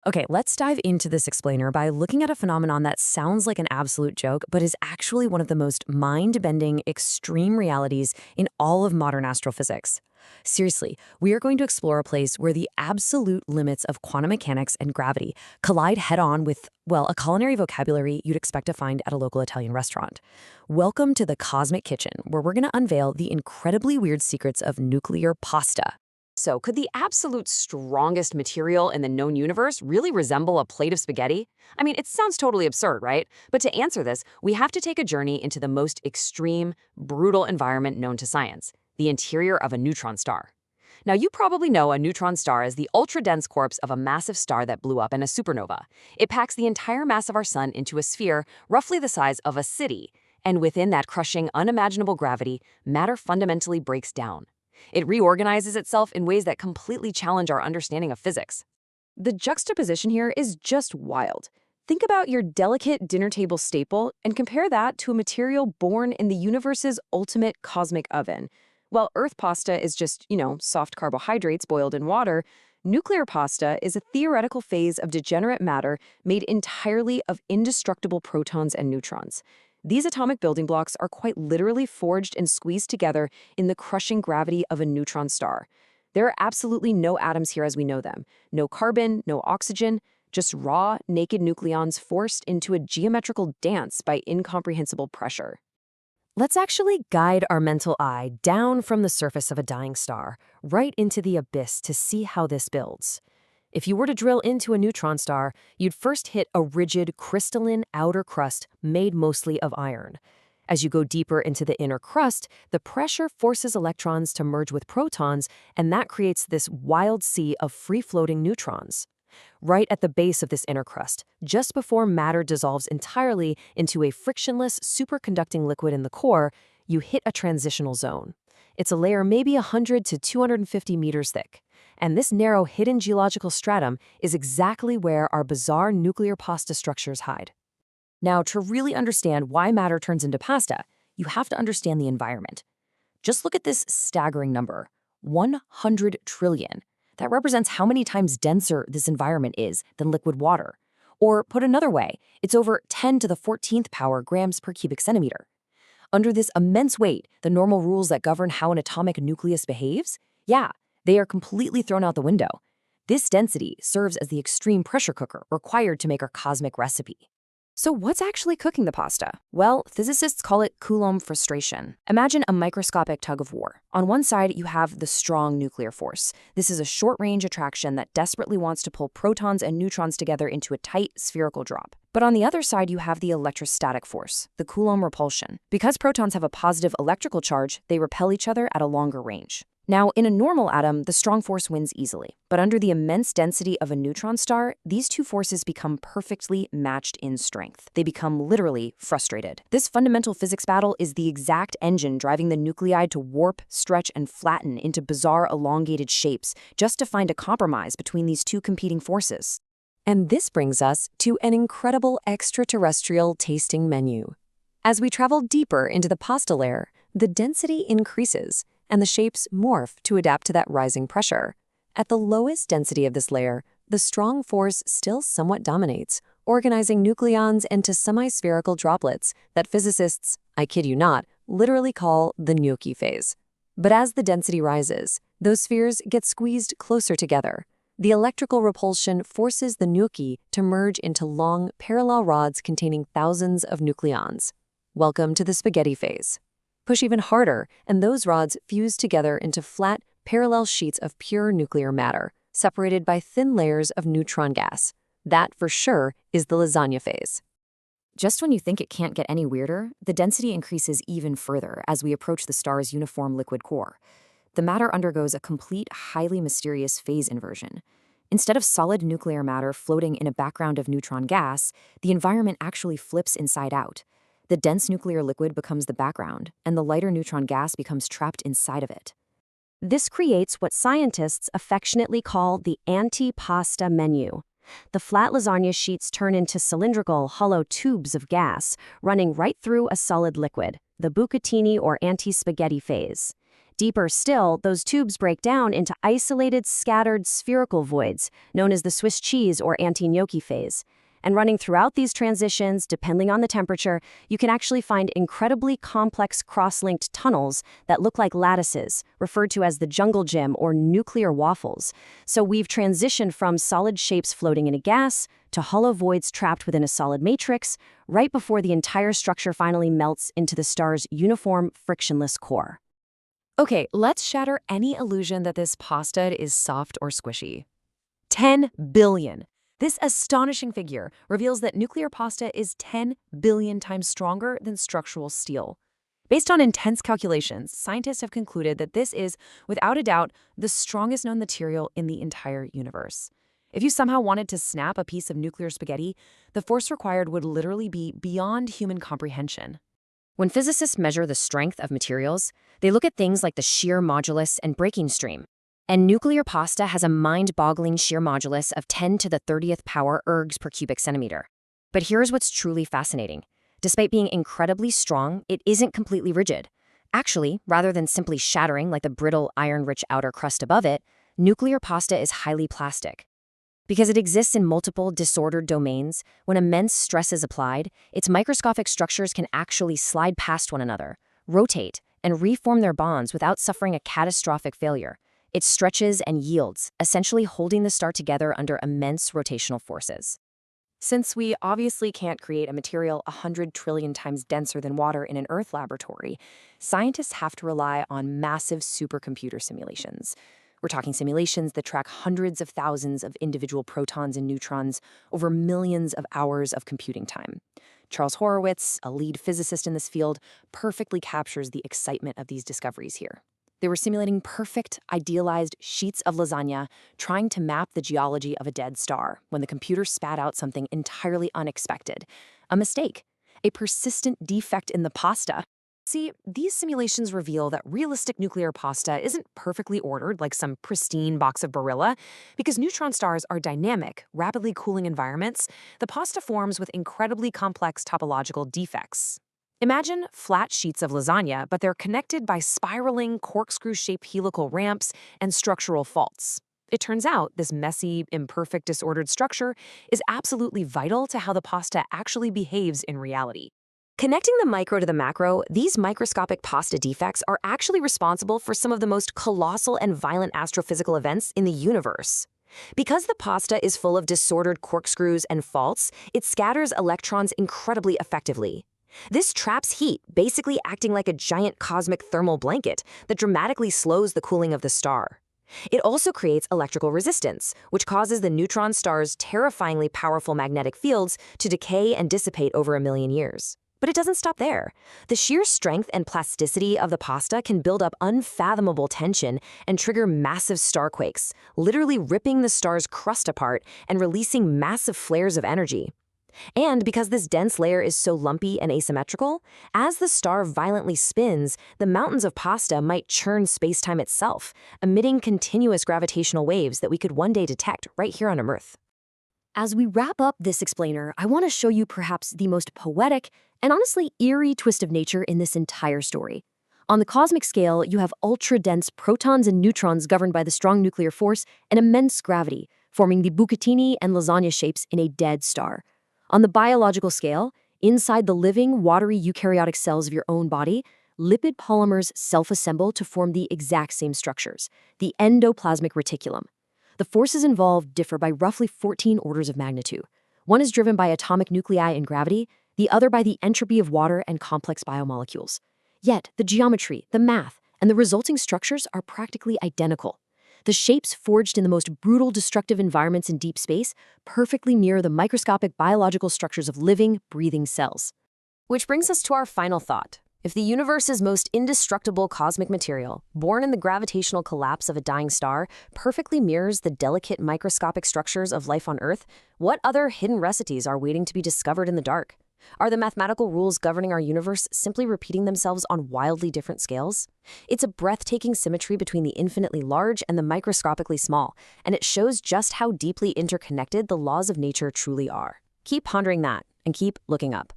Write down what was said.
Okay, let's dive into this explainer by looking at a phenomenon that sounds like an absolute joke, but is actually one of the most mind-bending, extreme realities in all of modern astrophysics. Seriously, we are going to explore a place where the absolute limits of quantum mechanics and gravity collide head-on with, well, a culinary vocabulary you'd expect to find at a local Italian restaurant. Welcome to the Cosmic Kitchen, where we're going to unveil the incredibly weird secrets of nuclear pasta. So, could the absolute strongest material in the known universe really resemble a plate of spaghetti? I mean, it sounds totally absurd, right? But to answer this, we have to take a journey into the most extreme, brutal environment known to science, the interior of a neutron star. Now, you probably know a neutron star as the ultra-dense corpse of a massive star that blew up in a supernova. It packs the entire mass of our sun into a sphere roughly the size of a city, and within that crushing, unimaginable gravity, matter fundamentally breaks down. It reorganizes itself in ways that completely challenge our understanding of physics. The juxtaposition here is just wild. Think about your delicate dinner table staple and compare that to a material born in the universe's ultimate cosmic oven. While Earth pasta is just, soft carbohydrates boiled in water, nuclear pasta is a theoretical phase of degenerate matter made entirely of indestructible protons and neutrons. These atomic building blocks are quite literally forged and squeezed together in the crushing gravity of a neutron star. There are absolutely no atoms here as we know them. No carbon, no oxygen, just raw, naked nucleons forced into a geometrical dance by incomprehensible pressure. Let's actually guide our mental eye down from the surface of a dying star, right into the abyss to see how this builds. If you were to drill into a neutron star, you'd first hit a rigid, crystalline outer crust made mostly of iron. As you go deeper into the inner crust, the pressure forces electrons to merge with protons, and that creates this wild sea of free-floating neutrons. Right at the base of this inner crust, just before matter dissolves entirely into a frictionless, superconducting liquid in the core, you hit a transitional zone. It's a layer maybe 100 to 250 meters thick. And this narrow hidden geological stratum is exactly where our bizarre nuclear pasta structures hide. Now, to really understand why matter turns into pasta, you have to understand the environment. Just look at this staggering number, 100 trillion. That represents how many times denser this environment is than liquid water. Or put another way, it's over 10 to the 14th power grams per cubic centimeter. Under this immense weight, the normal rules that govern how an atomic nucleus behaves, they are completely thrown out the window. This density serves as the extreme pressure cooker required to make our cosmic recipe. So what's actually cooking the pasta? Well, physicists call it Coulomb frustration. Imagine a microscopic tug of war. On one side, you have the strong nuclear force. This is a short-range attraction that desperately wants to pull protons and neutrons together into a tight, spherical drop. But on the other side, you have the electrostatic force, the Coulomb repulsion. Because protons have a positive electrical charge, they repel each other at a longer range. Now, in a normal atom, the strong force wins easily. But under the immense density of a neutron star, these two forces become perfectly matched in strength. They become literally frustrated. This fundamental physics battle is the exact engine driving the nuclei to warp, stretch, and flatten into bizarre elongated shapes just to find a compromise between these two competing forces. And this brings us to an incredible extraterrestrial tasting menu. As we travel deeper into the pasta layer, the density increases, and the shapes morph to adapt to that rising pressure. At the lowest density of this layer, the strong force still somewhat dominates, organizing nucleons into semi-spherical droplets that physicists, I kid you not, literally call the gnocchi phase. But as the density rises, those spheres get squeezed closer together. The electrical repulsion forces the gnocchi to merge into long, parallel rods containing thousands of nucleons. Welcome to the spaghetti phase. Push even harder, and those rods fuse together into flat, parallel sheets of pure nuclear matter, separated by thin layers of neutron gas. That, for sure, is the lasagna phase. Just when you think it can't get any weirder, the density increases even further as we approach the star's uniform liquid core. The matter undergoes a complete, highly mysterious phase inversion. Instead of solid nuclear matter floating in a background of neutron gas, the environment actually flips inside out. The dense nuclear liquid becomes the background, and the lighter neutron gas becomes trapped inside of it. This creates what scientists affectionately call the anti-pasta menu. The flat lasagna sheets turn into cylindrical, hollow tubes of gas, running right through a solid liquid, the bucatini or anti-spaghetti phase. Deeper still, those tubes break down into isolated, scattered spherical voids, known as the Swiss cheese or anti-gnocchi phase. And running throughout these transitions, depending on the temperature, you can actually find incredibly complex cross-linked tunnels that look like lattices, referred to as the jungle gym or nuclear waffles. So we've transitioned from solid shapes floating in a gas to hollow voids trapped within a solid matrix, right before the entire structure finally melts into the star's uniform, frictionless core. Okay, let's shatter any illusion that this pasta is soft or squishy. 10 billion. This astonishing figure reveals that nuclear pasta is 10 billion times stronger than structural steel. Based on intense calculations, scientists have concluded that this is, without a doubt, the strongest known material in the entire universe. If you somehow wanted to snap a piece of nuclear spaghetti, the force required would literally be beyond human comprehension. When physicists measure the strength of materials, they look at things like the shear modulus and breaking stream. And nuclear pasta has a mind-boggling shear modulus of 10 to the 30th power ergs per cubic centimeter. But here's what's truly fascinating. Despite being incredibly strong, it isn't completely rigid. Actually, rather than simply shattering like the brittle, iron-rich outer crust above it, nuclear pasta is highly plastic. Because it exists in multiple disordered domains, when immense stress is applied, its microscopic structures can actually slide past one another, rotate, and reform their bonds without suffering a catastrophic failure. It stretches and yields, essentially holding the star together under immense rotational forces. Since we obviously can't create a material 100 trillion times denser than water in an Earth laboratory, scientists have to rely on massive supercomputer simulations. We're talking simulations that track hundreds of thousands of individual protons and neutrons over millions of hours of computing time. Charles Horowitz, a lead physicist in this field, perfectly captures the excitement of these discoveries here. They were simulating perfect, idealized sheets of lasagna, trying to map the geology of a dead star, when the computer spat out something entirely unexpected. A mistake. A persistent defect in the pasta. See, these simulations reveal that realistic nuclear pasta isn't perfectly ordered like some pristine box of Barilla. Because neutron stars are dynamic, rapidly cooling environments, the pasta forms with incredibly complex topological defects. Imagine flat sheets of lasagna, but they're connected by spiraling, corkscrew-shaped helical ramps and structural faults. It turns out this messy, imperfect, disordered structure is absolutely vital to how the pasta actually behaves in reality. Connecting the micro to the macro, these microscopic pasta defects are actually responsible for some of the most colossal and violent astrophysical events in the universe. Because the pasta is full of disordered corkscrews and faults, it scatters electrons incredibly effectively. This traps heat, basically acting like a giant cosmic thermal blanket that dramatically slows the cooling of the star. It also creates electrical resistance, which causes the neutron star's terrifyingly powerful magnetic fields to decay and dissipate over a million years. But it doesn't stop there. The sheer strength and plasticity of the pasta can build up unfathomable tension and trigger massive starquakes, literally ripping the star's crust apart and releasing massive flares of energy. And because this dense layer is so lumpy and asymmetrical, as the star violently spins, the mountains of pasta might churn space-time itself, emitting continuous gravitational waves that we could one day detect right here on Earth. As we wrap up this explainer, I want to show you perhaps the most poetic and honestly eerie twist of nature in this entire story. On the cosmic scale, you have ultra-dense protons and neutrons governed by the strong nuclear force and immense gravity, forming the bucatini and lasagna shapes in a dead star. On the biological scale, inside the living, watery eukaryotic cells of your own body, lipid polymers self-assemble to form the exact same structures, the endoplasmic reticulum. The forces involved differ by roughly 14 orders of magnitude. One is driven by atomic nuclei and gravity, the other by the entropy of water and complex biomolecules. Yet, the geometry, the math, and the resulting structures are practically identical. The shapes forged in the most brutal, destructive environments in deep space perfectly mirror the microscopic biological structures of living, breathing cells. Which brings us to our final thought. If the universe's most indestructible cosmic material, born in the gravitational collapse of a dying star, perfectly mirrors the delicate microscopic structures of life on Earth, what other hidden recipes are waiting to be discovered in the dark? Are the mathematical rules governing our universe simply repeating themselves on wildly different scales? It's a breathtaking symmetry between the infinitely large and the microscopically small, and it shows just how deeply interconnected the laws of nature truly are. Keep pondering that, and keep looking up.